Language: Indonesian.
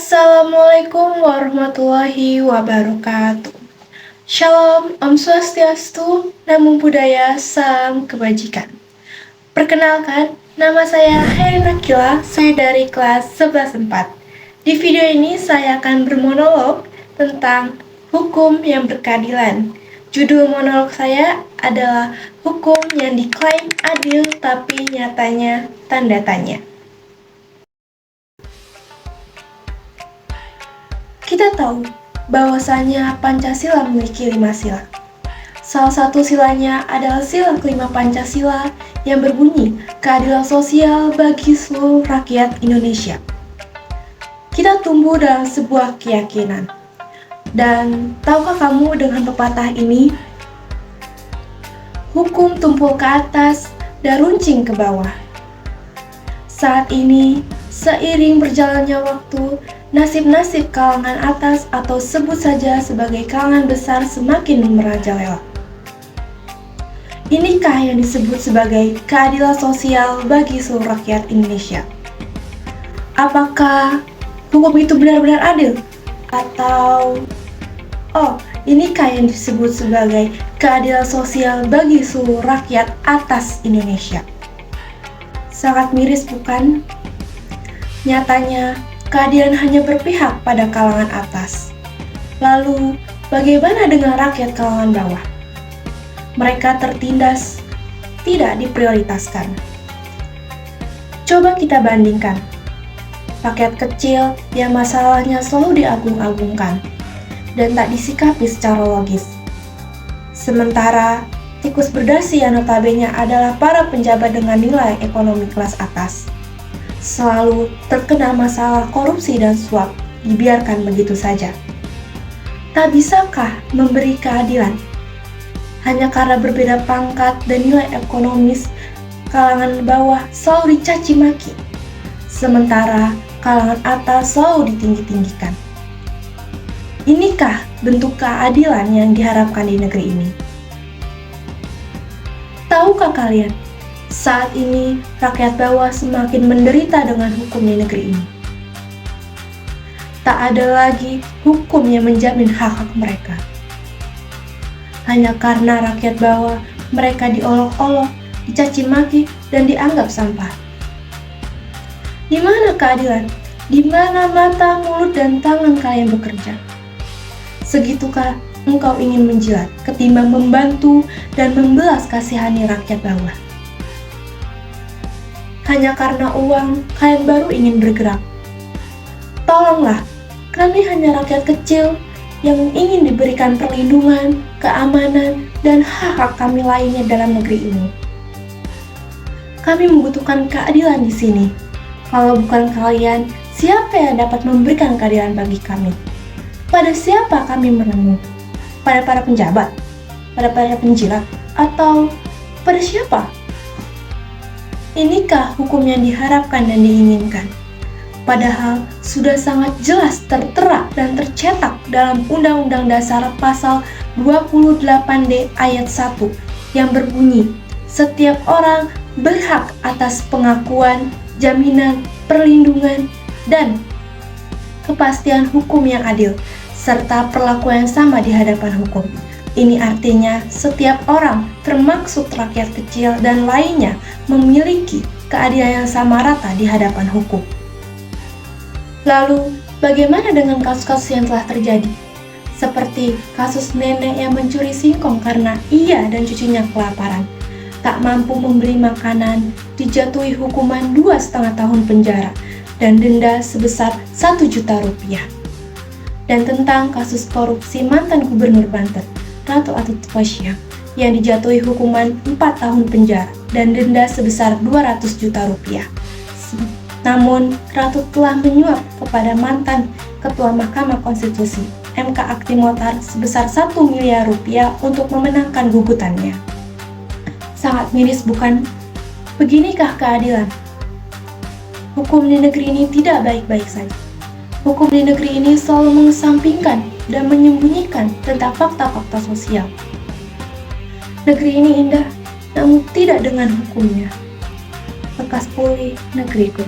Assalamualaikum warahmatullahi wabarakatuh. Shalom, Om Swastiastu, Namo Buddhaya, Salam Kebajikan. Perkenalkan, nama saya Herin Akila, saya dari kelas 11.4. Di video ini saya akan bermonolog tentang hukum yang berkeadilan. Judul monolog saya adalah hukum yang diklaim adil tapi nyatanya tanda tanya. Kita tahu bahwasanya Pancasila memiliki 5 sila. Salah satu silanya adalah sila kelima Pancasila yang berbunyi keadilan sosial bagi seluruh rakyat Indonesia. Kita tumbuh dalam sebuah keyakinan. Dan tahukah kamu dengan pepatah ini? Hukum tumpul ke atas dan runcing ke bawah. Saat ini, seiring berjalannya waktu, nasib-nasib kalangan atas atau sebut saja sebagai kalangan besar semakin merajalela. Inikah yang disebut sebagai keadilan sosial bagi seluruh rakyat Indonesia? Apakah hukum itu benar-benar adil? Atau, inikah yang disebut sebagai keadilan sosial bagi seluruh rakyat atas Indonesia? Sangat miris, bukan? Nyatanya, keadilan hanya berpihak pada kalangan atas. Lalu, bagaimana dengan rakyat kalangan bawah? Mereka tertindas, tidak diprioritaskan. Coba kita bandingkan. Rakyat kecil yang masalahnya selalu diagung-agungkan dan tak disikapi secara logis. Sementara, tikus berdasi yang notabene adalah para penjabat dengan nilai ekonomi kelas atas, selalu terkena masalah korupsi dan suap, dibiarkan begitu saja. Tak bisakah memberi keadilan? Hanya karena berbeda pangkat dan nilai ekonomis, kalangan bawah selalu dicaci maki, sementara kalangan atas selalu ditinggi-tinggikan. Inikah bentuk keadilan yang diharapkan di negeri ini? Tahukah kalian? Saat ini, rakyat bawah semakin menderita dengan hukum di negeri ini. Tak ada lagi hukum yang menjamin hak-hak mereka. Hanya karena rakyat bawah, mereka diolok-olok, dicaci maki, dan dianggap sampah. Di mana keadilan? Di mana mata, mulut, dan tangan kalian bekerja? Segitukah engkau ingin menjilat, ketimbang membantu dan membelas kasihani rakyat bawah? Hanya karena uang, kalian baru ingin bergerak. Tolonglah, kami hanya rakyat kecil yang ingin diberikan perlindungan, keamanan, dan hak-hak kami lainnya dalam negeri ini. Kami membutuhkan keadilan di sini. Kalau bukan kalian, siapa yang dapat memberikan keadilan bagi kami? Pada siapa kami menemu? Pada para penjabat? Pada para penjilat? Atau pada siapa? Inikah hukum yang diharapkan dan diinginkan? Padahal sudah sangat jelas tertera dan tercetak dalam Undang-Undang Dasar Pasal 28D ayat 1 yang berbunyi, setiap orang berhak atas pengakuan, jaminan, perlindungan, dan kepastian hukum yang adil, serta perlakuan yang sama di hadapan hukum. Ini artinya setiap orang, termasuk rakyat kecil dan lainnya, memiliki keadilan yang sama rata di hadapan hukum. Lalu, bagaimana dengan kasus-kasus yang telah terjadi? Seperti kasus nenek yang mencuri singkong karena ia dan cucunya kelaparan, tak mampu membeli makanan, dijatuhi hukuman 2,5 tahun penjara dan denda sebesar 1 juta rupiah. Dan tentang kasus korupsi mantan Gubernur Banten, Ratu Atut-Khosyah, yang dijatuhi hukuman 4 tahun penjara dan denda sebesar 200 juta rupiah. Namun, Ratu telah menyuap kepada mantan Ketua Mahkamah Konstitusi, MK Akti Mohtar, sebesar 1 miliar rupiah untuk memenangkan gugatannya. Sangat miris, bukan? Beginikah keadilan? Hukum di negeri ini tidak baik-baik saja. Hukum di negeri ini selalu mengesampingkan dan menyembunyikan tentang fakta-fakta sosial. Negeri ini indah, namun tidak dengan hukumnya. Lekas pulih negeriku.